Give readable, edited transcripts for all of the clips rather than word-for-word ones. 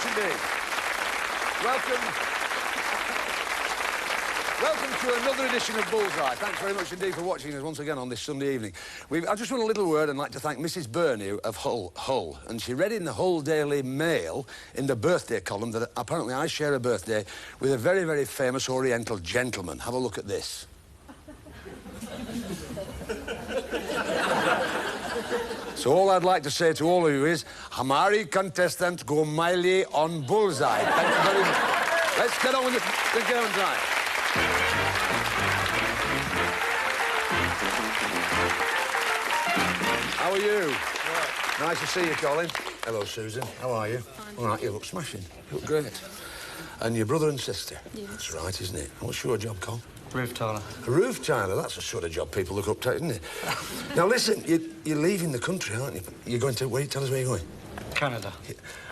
much indeed. Welcome to another edition of Bullseye. Thanks very much indeed for watching us once again on this Sunday evening. I just want a little word and like to thank Mrs. Burney of Hull. And she read in the Hull Daily Mail, in the birthday column, that apparently I share a birthday with a very, very famous Oriental gentleman. Have a look at this. So all I'd like to say to all of you is, Hamari contestant go miley on Bullseye. Thank you very much. Let's get on with it. Let's get on time. How are you? Yeah. Nice to see you, Colin. Hello, Susan. How are you? Fine. All right, you look smashing. You look great. And your brother and sister? Yes. That's right, isn't it? What's your job, Colin? Roof tiler. A roof tiler? That's the sort of job people look up to, isn't it? Now, listen, you're leaving the country, aren't you? You're going to... Where? Tell us where you're going. Canada.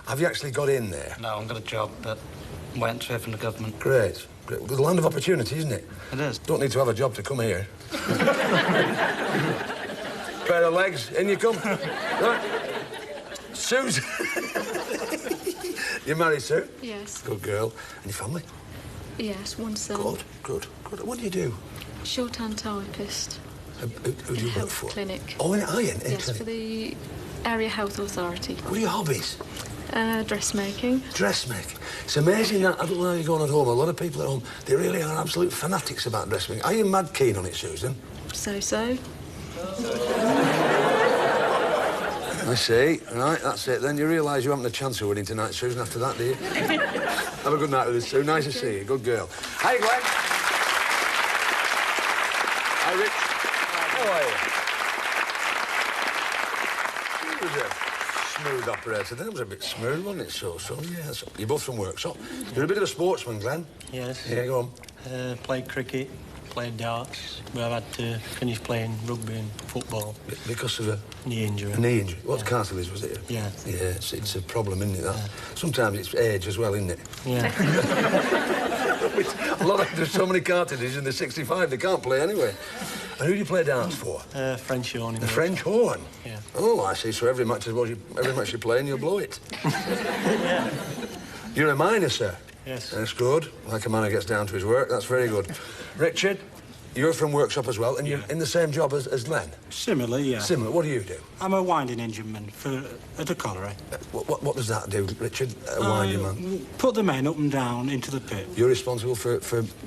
Have you actually got in there? No, I've got a job, but went straight from the government. Great. Great. The land of opportunity, isn't it? It is. Don't need to have a job to come here. Pair of legs, in you come. Right. Susan. You married, Sue? Yes. Good girl. And your family? Yes, one son. Good, good, good. What do you do? Shorthand typist. Who do you work for? Clinic. Oh, are you? Yes, for the Area Health Authority. What are your hobbies? Dressmaking. Dressmaking. It's amazing that, I don't know how you're going at home, a lot of people at home, they really are absolute fanatics about dressmaking. Are you mad keen on it, Susan? So. I see. Right, that's it. Then you realise you haven't a chance of winning tonight, Susan, after that, do you? Have a good night with us, Sue. Nice to see you. Good girl. Hi, Glenn. Hi, Rich. How are you? He was a smooth operator. That was a bit smooth, wasn't it, so? Yeah, so you're both from workshop. You're a bit of a sportsman, Glenn. Yes. Yeah, go on. Played cricket, played darts, but I've had to finish playing rugby and football. Because of a... knee injury. A knee injury? What cartilage was it? Yeah. Yeah, it's a problem, isn't it, that? Yeah. Sometimes it's age as well, isn't it? Yeah. There's so many cartilages in the 65, they can't play anyway. And who do you play darts for? French horn. The French horn? Yeah. Oh, I see. So every match you play and you'll blow it. Yeah. You're a miner, sir? Yes. That's good. Like a man who gets down to his work. That's very good. Richard, you're from workshop as well, and you're in the same job as Len? Similar, yeah. Similar. What do you do? I'm a winding engineman at a colliery. What does that do, Richard, a winding man? Put the men up and down into the pit. You're responsible for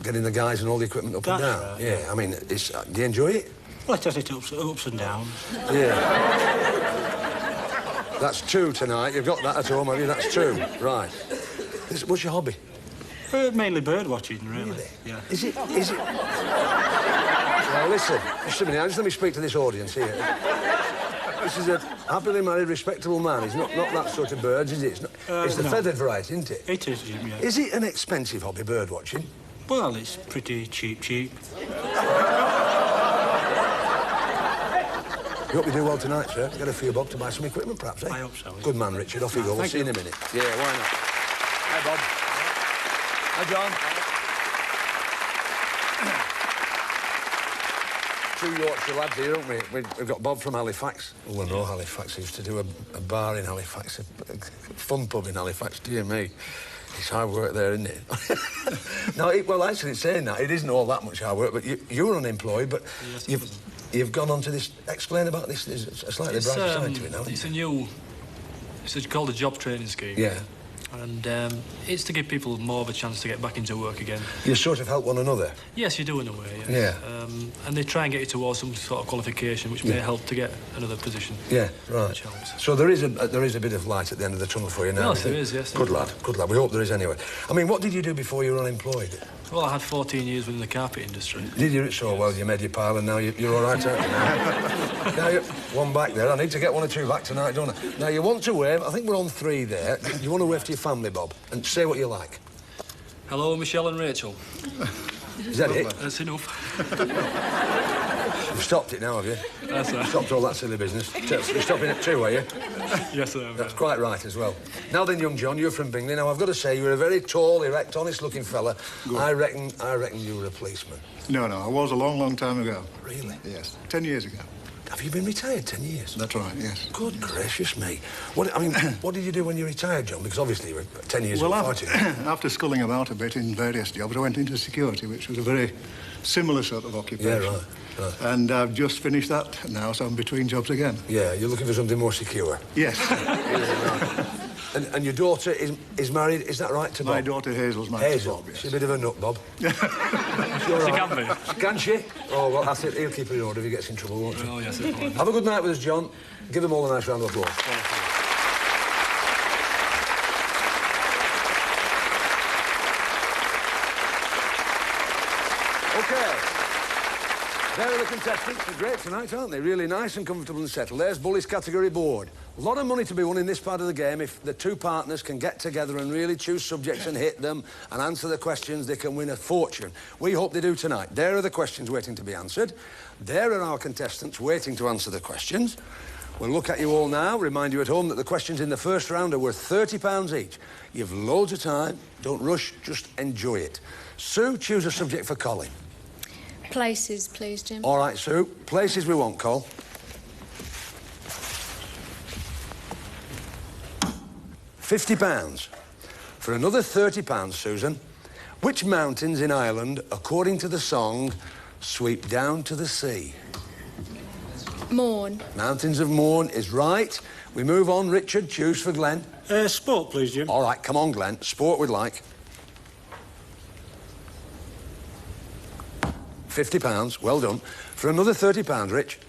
getting the guys and all the equipment up and down? Right, yeah. I mean, do you enjoy it? Well, it has its ups and downs. Yeah. That's two tonight. You've got that at home, have you? That's two. Right. What's your hobby? Mainly bird watching, really. Yeah. Is it? Now, listen. Just a minute. Just let me speak to this audience here. This is a happily married, respectable man. He's not that sort of birds, is it? It's the feathered variety, isn't it? It is, Jim, yeah. Is it an expensive hobby, bird watching? Well, it's pretty cheap. You hope you do well tonight, sir. Get a few bob to buy some equipment, perhaps, eh? I hope so. Good man, Richard. Off you go. We'll see you in a minute. Yeah, why not? Hi, Bob. Hi, John. Two Yorkshire lads here, haven't we? We've got Bob from Halifax. Oh, well, no, Halifax. He used to do a bar in Halifax, a fun pub in Halifax, dear me. It's hard work there, isn't it? No, well, actually, saying that, it isn't all that much hard work, but you're unemployed, but yes, you've gone on to this... Explain about this. There's a slightly brighter side to it now, It's a new... It's called a job training scheme. Yeah. And it's to give people more of a chance to get back into work again. You sort of help one another? Yes, you do in a way, yes. Yeah. And they try and get you towards some sort of qualification which may help to get another position. Yeah, right. So there is a bit of light at the end of the tunnel for you now? Yes, there is, yes. Good lad, good lad. We hope there is anyway. I mean, what did you do before you were unemployed? Well, I had 14 years within the carpet industry. Did you? So well, you made your pile and now you're all right, aren't you? Now, one back there. I need to get one or two back tonight, don't I? Now, you want to wave. I think we're on three there. You want to wave to your family, Bob, and say what you like. Hello, Michelle and Rachel. Is that it? That's enough. You've stopped it now, have you? That's right. Stopped all that silly business. You're stopping at two, are you? Yes, sir. That's quite right as well. Now then, young John, you're from Bingley. Now, I've got to say, you're a very tall, erect, honest-looking fella. Good. I reckon you were a policeman. No, I was a long, long time ago. Really? Yes, 10 years ago. Have you been retired 10 years? That's right, yes. Good gracious me. What, I mean, what did you do when you retired, John? Because obviously you were 10 years Well, ago, after schooling about a bit in various jobs, I went into security, which was a very similar sort of occupation. Yeah, right. And I've just finished that now, so I'm between jobs again. Yeah, you're looking for something more secure. Yes. And your daughter is married, is that right, to Bob? My daughter Hazel's married Hazel. to Bob, yes. She's a bit of a nut, Bob. She can be. Can she? Oh, well, that's it. He'll keep her in order if he gets in trouble, won't he? Oh, yes, it's fine. Have a good night with us, John. Give them all a nice round of applause. OK. There are the contestants. They're great tonight, aren't they? Really nice and comfortable and settled. There's Bully's category board. A lot of money to be won in this part of the game. If the two partners can get together and really choose subjects and hit them and answer the questions, they can win a fortune. We hope they do tonight. There are the questions waiting to be answered. There are our contestants waiting to answer the questions. We'll look at you all now, remind you at home that the questions in the first round are worth £30 each. You've loads of time. Don't rush, just enjoy it. Sue, choose a subject for Colin. Places, please, Jim. All right, Sue. Places we want, Col. £50. For another £30, Susan, which mountains in Ireland, according to the song, sweep down to the sea? Mourne. Mountains of Mourne is right. We move on. Richard, choose for Glenn. Sport, please, Jim. All right, come on, Glenn. Sport we'd like. £50. Well done. For another £30, Rich.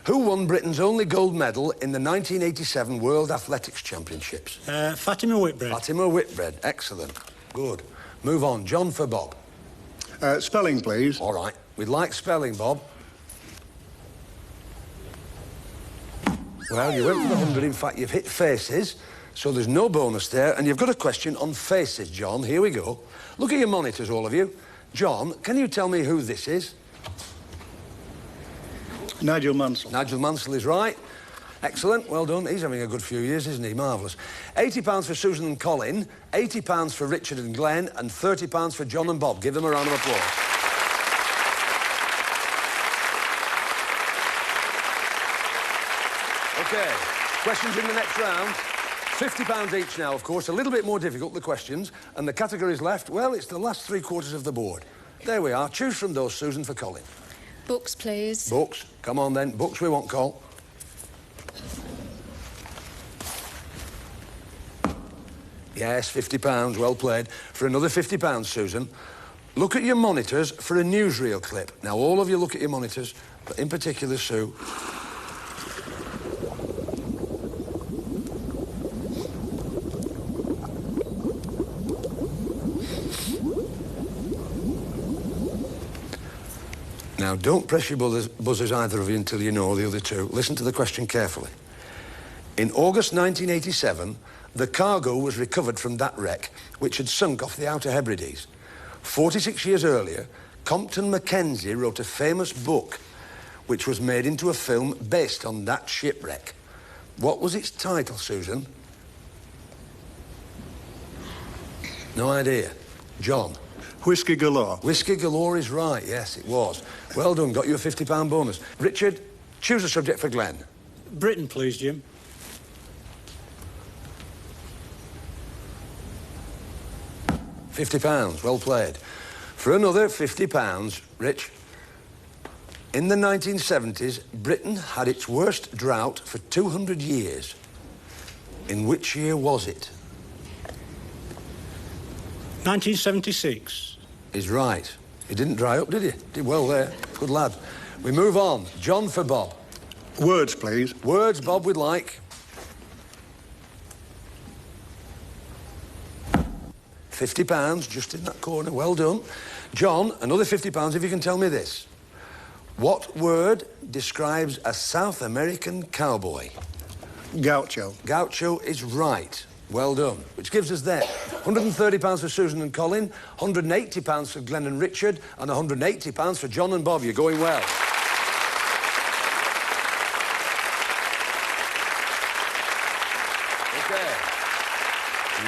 Who won Britain's only gold medal in the 1987 World Athletics Championships? Fatima Whitbread. Fatima Whitbread. Excellent. Good. Move on. John for Bob. Spelling, please. All right. We'd like spelling, Bob. Well, you went for the 100. In fact, you've hit faces, so there's no bonus there. And you've got a question on faces, John. Here we go. Look at your monitors, all of you. John, can you tell me who this is? Nigel Mansell. Nigel Mansell is right. Excellent. Well done. He's having a good few years, isn't he? Marvellous. £80 for Susan and Colin, £80 for Richard and Glenn, and £30 for John and Bob. Give them a round of applause. OK. Questions in the next round. £50 each now, of course. A little bit more difficult, the questions. And the categories left, well, it's the last three-quarters of the board. There we are. Choose from those, Susan, for Colin. Books, please. Books. Come on, then. Books we want, Col. Yes, £50. Well played. For another £50, Susan, look at your monitors for a newsreel clip. Now, all of you look at your monitors, but in particular, Sue. Now, don't press your buzzers, either of you, until you know the other two. Listen to the question carefully. In August 1987, the cargo was recovered from that wreck, which had sunk off the Outer Hebrides. 46 years earlier, Compton Mackenzie wrote a famous book, which was made into a film based on that shipwreck. What was its title, Susan? No idea. John? Whiskey Galore. Whiskey Galore is right, yes, it was. Well done, got you a £50 bonus. Richard, choose a subject for Glenn. Britain, please, Jim. £50, well played. For another £50, Rich. In the 1970s, Britain had its worst drought for 200 years. In which year was it? 1976. Is right. He didn't dry up, did he? Did well there. Good lad. We move on. John for Bob. Words, please. Words, Bob, we'd like. £50, just in that corner. Well done. John, another £50 if you can tell me this. What word describes a South American cowboy? Gaucho. Gaucho is right. Well done. Which gives us there £130 for Susan and Colin, £180 for Glenn and Richard, and £180 for John and Bob. You're going well. OK.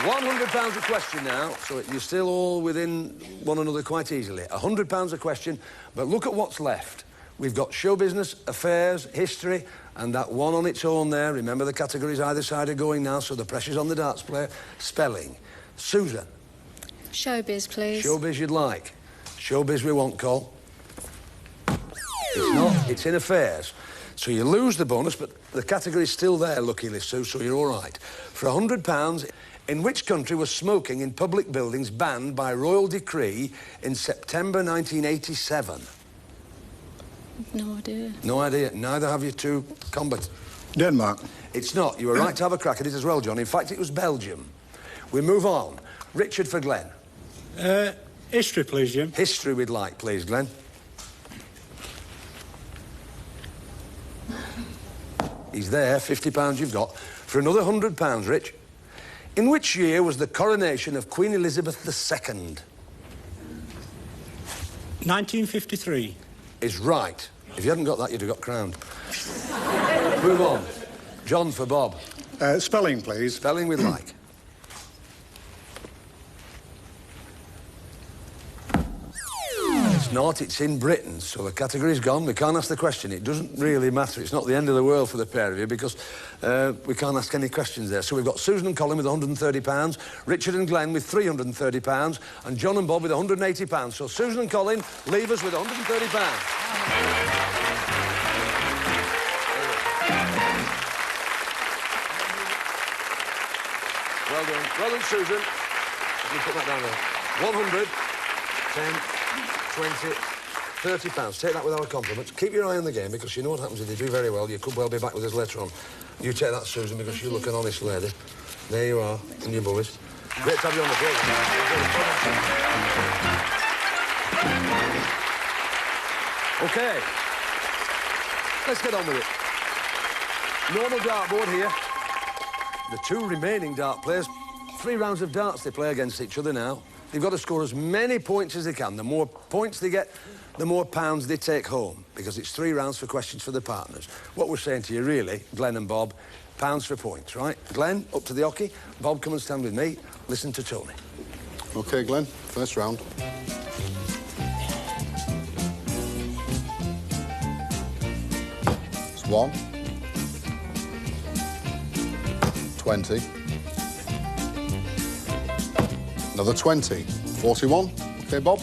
£100 a question now, so you're still all within one another quite easily. £100 a question, but look at what's left. We've got show business, affairs, history, and that one on its own there. Remember, the categories either side are going now, so the pressure's on the darts player. Spelling. Susan. Showbiz, please. Showbiz you'd like. Showbiz we want, Cole. It's not. It's in affairs. So you lose the bonus, but the category's still there, luckily, Sue, so you're all right. For £100, in which country was smoking in public buildings banned by royal decree in September 1987? No idea. No idea. Neither have you two combat. Denmark. It's not. You were right to have a crack at it as well, John. In fact, it was Belgium. We move on. Richard for Glenn. History, please, Jim. History we'd like, please, Glenn. He's there, £50 you've got. For another £100, Rich. In which year was the coronation of Queen Elizabeth II? 1953. Is right. If you hadn't got that, you'd have got crowned. Move on. John for Bob. Spelling, please. Spelling we'd like. It's not. It's in Britain, so the category's gone. We can't ask the question. It doesn't really matter. It's not the end of the world for the pair of you because we can't ask any questions there. So we've got Susan and Colin with £130, Richard and Glenn with £330, and John and Bob with £180. So Susan and Colin leave us with £130. Well done. Well done, Susan. Let me put that down there. 100, 10, 20, £30. Take that with our compliments. Keep your eye on the game because you know what happens if you do very well. You could well be back with us later on. You take that, Susan, because you look an honest lady. There you are, in your boys. Great to have you on the programme. OK. Let's get on with it. Normal dartboard here. The two remaining dart players, 3 rounds of darts they play against each other now. They've got to score as many points as they can. The more points they get, the more pounds they take home, because it's 3 rounds for questions for the partners. What we're saying to you, really, Glenn and Bob, pounds for points, right? Glenn, up to the hockey. Bob, come and stand with me. Listen to Tony. OK, Glenn, first round. It's 1. 20. Another 20. 41. OK, Bob.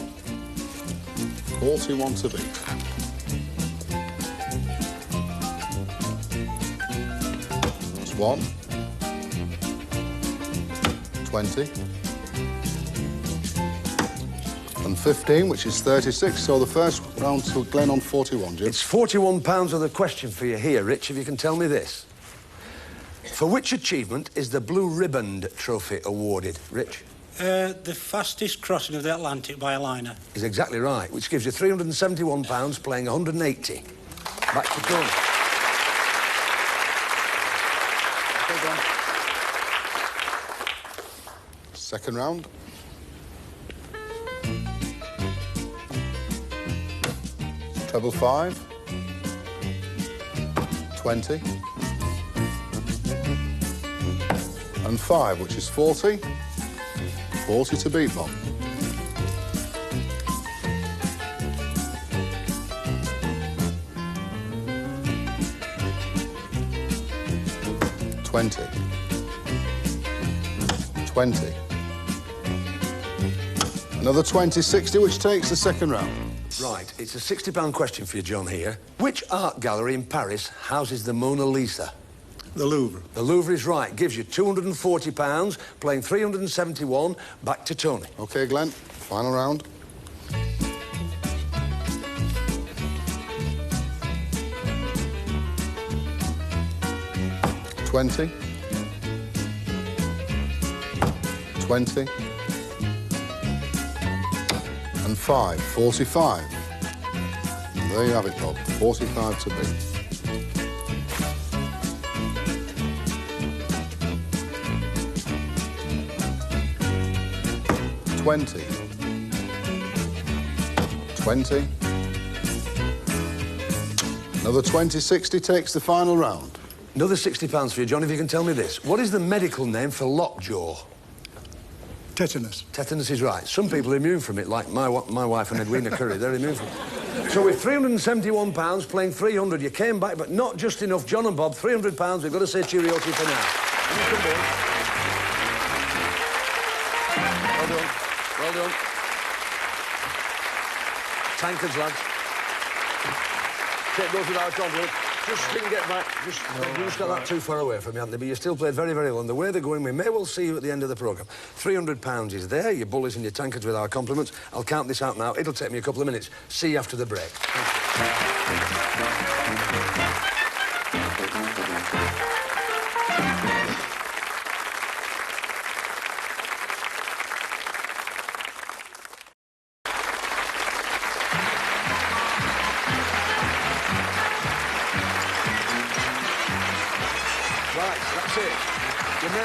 41 to beat. It's 1. 20. And 15, which is 36. So the first round to Glenn on 41, Jim. It's £41 of the question for you here, Rich, if you can tell me this. For which achievement is the Blue Riband Trophy awarded, Rich? The fastest crossing of the Atlantic by a liner. Is exactly right, which gives you £371 playing 180. Back to Tony. Second round. Treble 5. 20. And 5, which is 40. 40 to beat, Bob. $20. 20. Another 20, 60, which takes the second round. Right, it's a £60 question for you, John, here. Which art gallery in Paris houses the Mona Lisa? The Louvre. The Louvre is right. Gives you £240, playing 371. Back to Tony. OK, Glenn, final round. $20. 20. And 5, 45. And there you have it, Bob. 45 to beat. $20. 20. Another 20, 60 takes the final round. Another £60 for you, John, if you can tell me this. What is the medical name for lockjaw? Tetanus. Tetanus is right. Some people are immune from it, like my wife and Edwina Curry. They're immune from it. So with £371, playing 300, you came back, but not just enough. John and Bob, £300, we've got to say cheerio to you for now. Well done. Well done. Tankards, lads. Take those without compliment. Just didn't get back. Just got that too far away from you, Anthony, but you still played very, very well. And the way they're going, we may well see you at the end of the programme. £300 is there, your bullies and your tankards with our compliments. I'll count this out now. It'll take me a couple of minutes. See you after the break.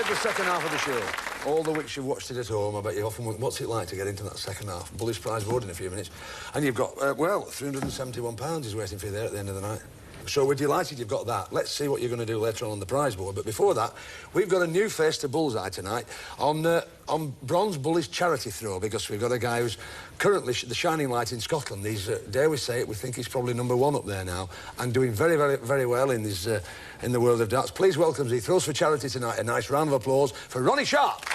The second half of the show. All the weeks you've watched it at home, I bet you often wonder, what's it like to get into that second half? Bully's prize board in a few minutes. And you've got, well, £371 is waiting for you there at the end of the night. So we're delighted you've got that. Let's see what you're going to do later on the prize board. But before that, we've got a new face to Bullseye tonight on Bronze Bullies charity throw, because we've got a guy who's currently the shining light in Scotland. He's, dare we say it, we think he's probably #1 up there now and doing very, very, very well in this, in the world of darts. Please welcome, as he throws for charity tonight, a nice round of applause for Ronnie Sharp.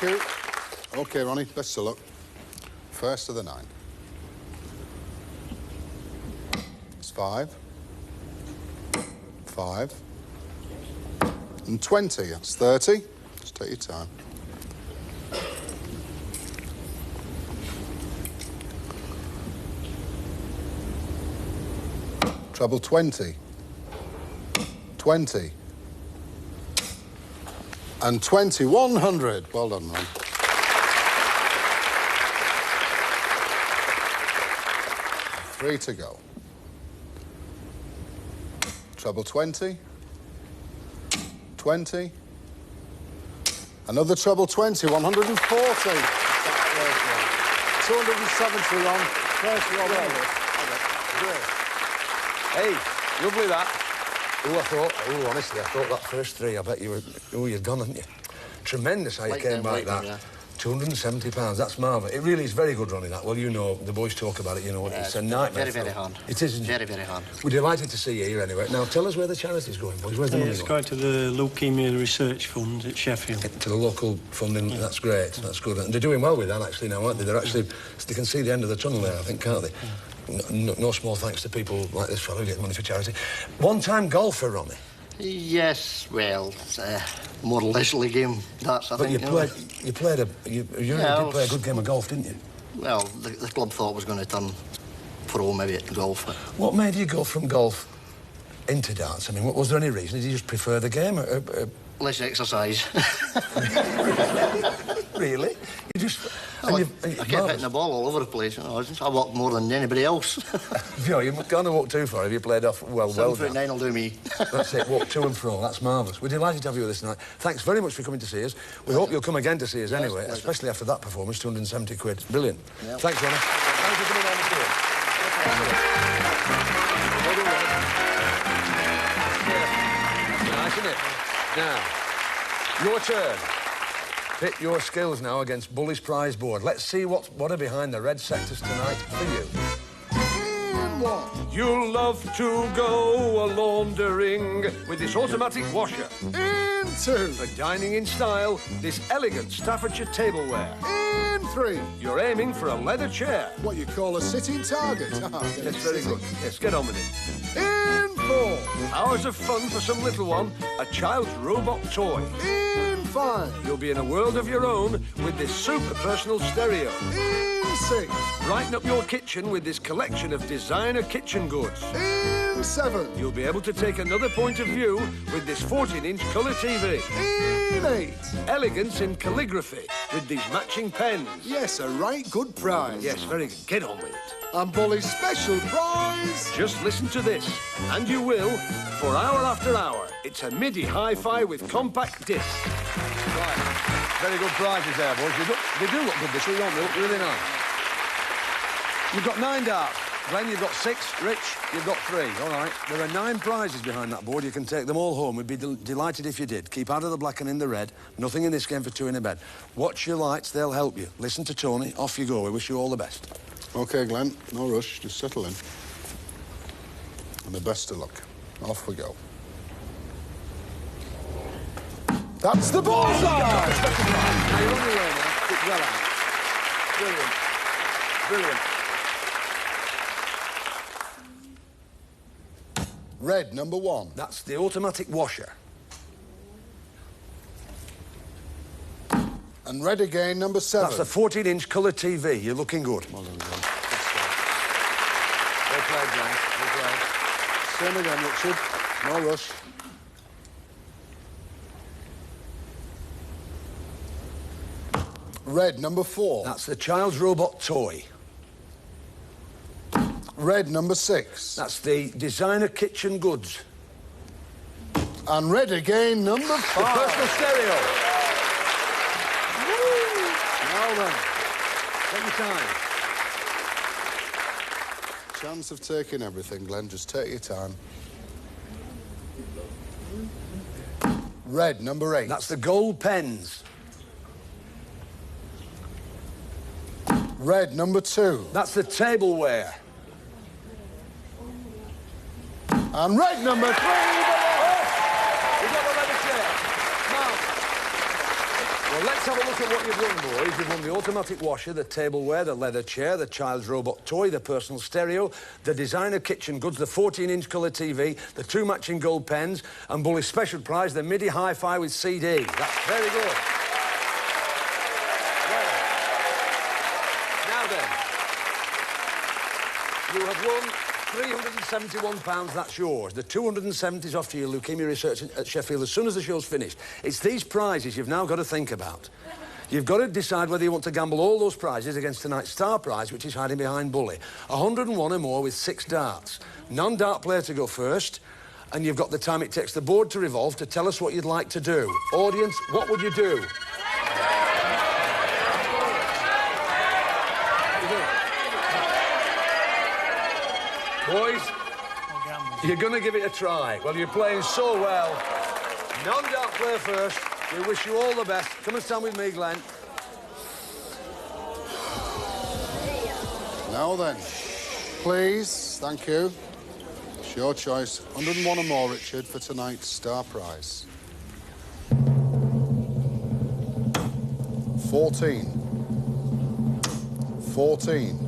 Thank you. OK, Ronnie, best of luck. First of the 9. It's 5. 5. And 20. That's 30. Just take your time. Treble 20. 20. And 20, 100. Well done, Ron. Three to go. Treble 20. 20. Another treble 20, 140. 270, Ron. First one. Hey, lovely that. Honestly, I thought that first 3, I bet you were... you'd gone, hadn't you? Tremendous how you came back that. Yeah. £270, that's marvellous. It really is very good, Ronnie, that. Well, you know, the boys talk about it, you know, it's a nightmare. Very, very hard. It is, isn't it? Very, very hard. We're delighted to see you here anyway. Now, tell us where the charity's going, boys. Where's the money going? It's going to the Leukemia Research Fund at Sheffield. To the local funding, that's great, that's good. And they're doing well with that, actually, now, aren't they? They're actually... They can see the end of the tunnel there, I think, can't they? No small thanks to people like this fellow who get money for charity. One-time golfer, Ronnie? Yes, well, it's a more leisurely game, that's, I think. But you did play a good game of golf, didn't you? Well, the club thought was going to turn pro, maybe, at golf. What made you go from golf into darts? I mean, was there any reason? Did you just prefer the game? Less exercise. Really? You just... I kept hitting the ball all over the place. You know, I walked more than anybody else. You can't walk too far if you played off well. 7'9" will do me. That's it, walk to and fro. That's marvellous. We're delighted to have you with us tonight. Thanks very much for coming to see us. We hope you'll come again to see us anyway, especially after that performance, 270 quid. Brilliant. Yep. Thanks, Ronnie. Thanks for coming on the show. Nice, isn't it? Now, your turn. Pit your skills now against Bully's prize board. Let's see what are behind the red sectors tonight for you. In 1. You'll love to go a-laundering with this automatic washer. In 2. For dining in style, this elegant Staffordshire tableware. In 3. You're aiming for a leather chair. What you call a sitting target. That's very good. Yes, get on with it. In 4. Hours of fun for some little one, a child's robot toy. In 5. You'll be in a world of your own with this super personal stereo. In 6. Brighten up your kitchen with this collection of designer kitchen goods. In 7. You'll be able to take another point of view with this 14-inch colour TV. In 8. Elegance in calligraphy with these matching pens. Yes, a right good prize. Yes, very good. Get on with it. And Bully's special prize. Just listen to this, and you will, for hour after hour. It's a MIDI hi-fi with compact disc. Right. Very good prizes there, boys. They do look good this week, don't they? Look really nice. You've got 9 darts. Glenn, you've got 6. Rich, you've got 3. All right. There are 9 prizes behind that board. You can take them all home. We'd be delighted if you did. Keep out of the black and in the red. Nothing in this game for 2 in a bed. Watch your lights. They'll help you. Listen to Tony. Off you go. We wish you all the best. OK, Glenn. No rush. Just settle in. And the best of luck. Off we go. That's the bullseye! Now, you're on your way now. Keep well out. Brilliant. Brilliant. Red, number 1. That's the automatic washer. And red again, number 7. That's the 14-inch colour TV. You're looking good. Well done, Glenn. Well played, Glenn. Well played. Same again, Richard. No rush. Red, number 4. That's the child's robot toy. Red, number 6. That's the designer kitchen goods. And red again, number 5. The personal stereo. Well done. Take your time. Chance of taking everything, Glenn. Just take your time. Red, number 8. That's the gold pens. Red, number 2. That's the tableware. And red, number 3. You've got the leather chair. Now, well, let's have a look at what you've won, boys. You've won the automatic washer, the tableware, the leather chair, the child's robot toy, the personal stereo, the designer kitchen goods, the 14-inch colour TV, the 2 matching gold pens, and Bully's special prize, the MIDI hi-fi with CD. That's very good. Well, now then, you have won £371, that's yours. The 270's off to your leukemia research at Sheffield as soon as the show's finished. It's these prizes you've now got to think about. You've got to decide whether you want to gamble all those prizes against tonight's star prize, which is hiding behind Bully. 101 or more with 6 darts. Non-dart player to go first, and you've got the time it takes the board to revolve to tell us what you'd like to do. Audience, what would you do? Boys, you're going to give it a try. Well, you're playing so well. Non-dart player first. We wish you all the best. Come and stand with me, Glenn. Now then, please, thank you. It's your choice. 101 or more, Richard, for tonight's star prize. 14. 14.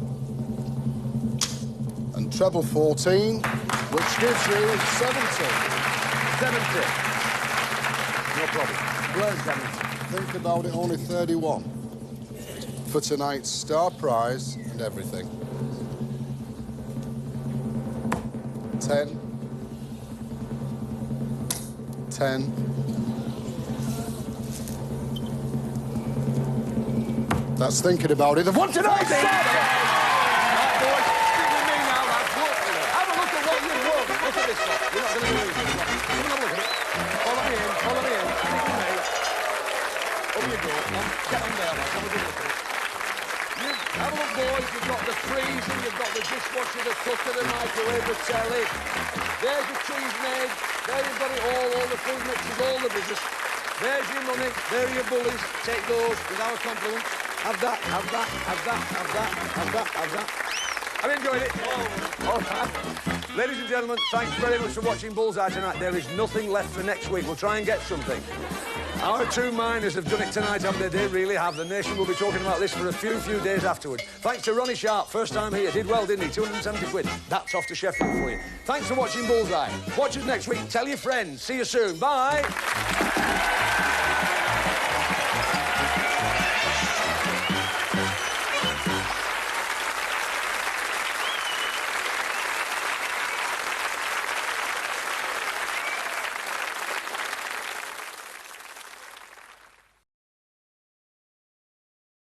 And treble 14, which gives you 70. 70. No problem. Glenn, 70. Think about it, only 31 for tonight's star prize and everything. 10. 10. That's thinking about it. The one tonight! Have a look, boys. You've got the freezer, you've got the dishwasher, the cooker, the microwave, the telly. There's your cheese made. There you've got it all the food mixes, all the business. There's your money. There are your bullies. Take those with our compliments. Have that, have that, have that, have that, have that, have that. I've enjoyed it. All right. Ladies and gentlemen, thanks very much for watching Bullseye tonight. There is nothing left for next week. We'll try and get something. Our 2 miners have done it tonight, haven't they? They really have. The nation will be talking about this for a few days afterwards. Thanks to Ronnie Sharp, first time here. Did well, didn't he? 270 quid. That's off to Sheffield for you. Thanks for watching Bullseye. Watch us next week. Tell your friends. See you soon. Bye.